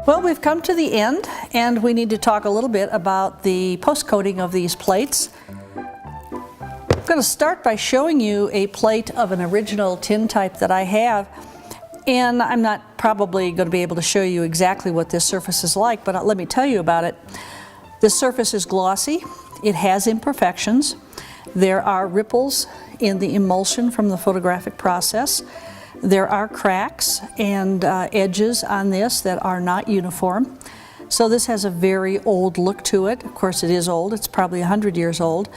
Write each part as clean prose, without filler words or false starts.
Well, we've come to the end, and we need to talk a little bit about the post-coating of these plates. I'm going to start by showing you a plate of an original tin type that I have, and I'm not probably going to be able to show you exactly what this surface is like, but let me tell you about it. This surface is glossy. It has imperfections. There are ripples in the emulsion from the photographic process. There are cracks and edges on this that are not uniform. So this has a very old look to it. Of course, it is old. It's probably 100 years old.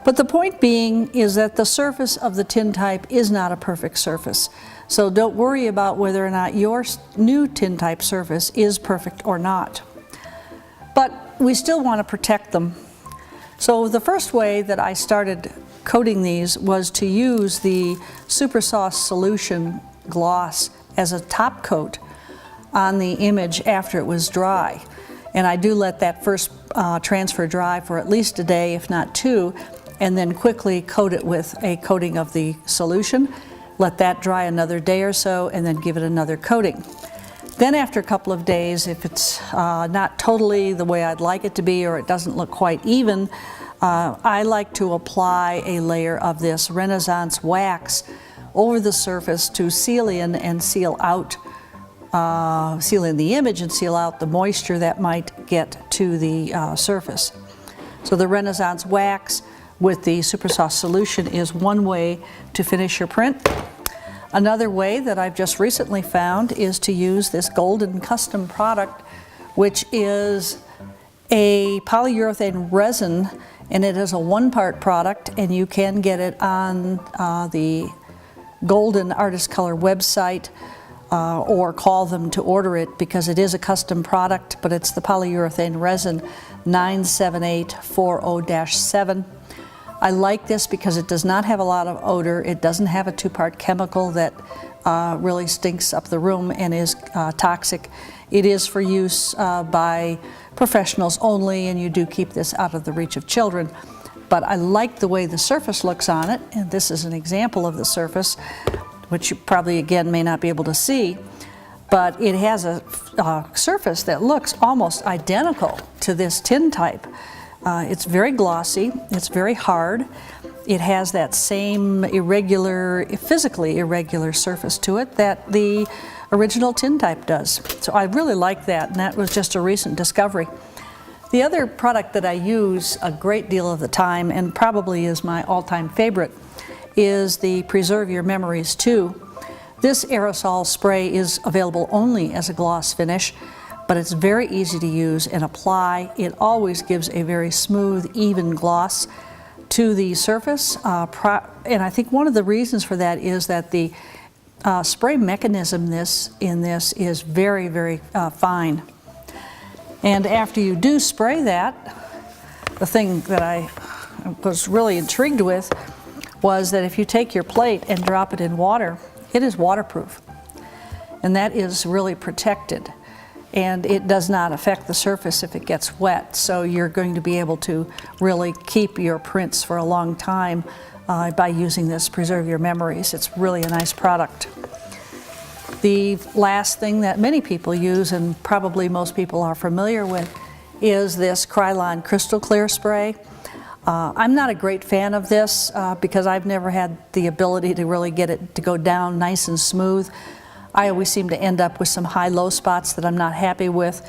But the point being is that the surface of the tin type is not a perfect surface. So don't worry about whether or not your new tin type surface is perfect or not. But we still want to protect them. So the first way that I started coating these was to use the Super Sauce Solution gloss as a top coat on the image after it was dry. And I do let that first transfer dry for at least a day, if not two, and then quickly coat it with a coating of the solution. Let that dry another day or so, and then give it another coating. Then after a couple of days, if it's not totally the way I'd like it to be, or it doesn't look quite even, I like to apply a layer of this Renaissance wax over the surface to seal in and seal out, seal in the image and seal out the moisture that might get to the surface. So the Renaissance wax with the Super Sauce Solution is one way to finish your print. Another way that I've just recently found is to use this Golden Custom product, which is a polyurethane resin, and it is a one-part product, and you can get it on the Golden Artist Color website or call them to order it, because it is a custom product, but it's the polyurethane resin 97840-7. I like this because it does not have a lot of odor. It doesn't have a two-part chemical that really stinks up the room and is toxic. It is for use by professionals only, and you do keep this out of the reach of children. But I like the way the surface looks on it, and this is an example of the surface, which you probably again may not be able to see, but it has a surface that looks almost identical to this tin type. It's very glossy, it's very hard. It has that same irregular, physically irregular surface to it that the original tin type does. So I really like that, and that was just a recent discovery. The other product that I use a great deal of the time, and probably is my all-time favorite, is the Preserve Your Memories 2. This aerosol spray is available only as a gloss finish, but it's very easy to use and apply. It always gives a very smooth, even gloss to the surface. And I think one of the reasons for that is that the spray mechanism in this is very, very fine. And after you do spray that, the thing that I was really intrigued with was that if you take your plate and drop it in water, it is waterproof. And that is really protected. And it does not affect the surface if it gets wet. So you're going to be able to really keep your prints for a long time by using this Preserve Your Memories. It's really a nice product. The last thing that many people use, and probably most people are familiar with, is this Krylon Crystal Clear Spray. I'm not a great fan of this because I've never had the ability to really get it to go down nice and smooth. I always seem to end up with some high-low spots that I'm not happy with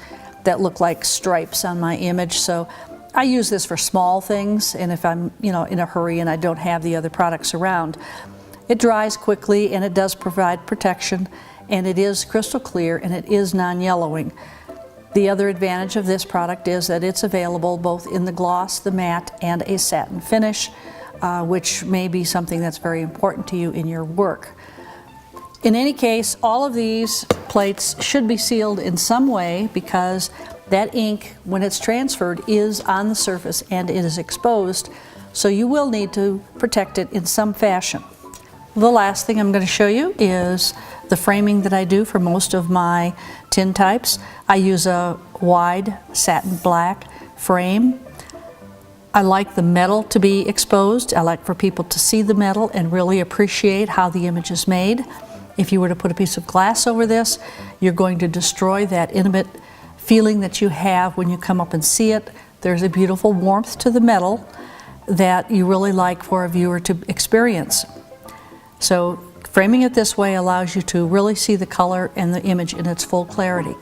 that look like stripes on my image. So I use this for small things, and if I'm in a hurry and I don't have the other products around. It dries quickly, and it does provide protection, and it is crystal clear, and it is non-yellowing. The other advantage of this product is that it's available both in the gloss, the matte, and a satin finish, which may be something that's very important to you in your work. In any case, all of these plates should be sealed in some way, because that ink, when it's transferred, is on the surface and it is exposed, so you will need to protect it in some fashion. The last thing I'm going to show you is the framing that I do for most of my tin types. I use a wide satin black frame. I like the metal to be exposed. I like for people to see the metal and really appreciate how the image is made. If you were to put a piece of glass over this, you're going to destroy that intimate feeling that you have when you come up and see it. There's a beautiful warmth to the metal that you really like for a viewer to experience. So framing it this way allows you to really see the color and the image in its full clarity.